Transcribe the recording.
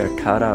18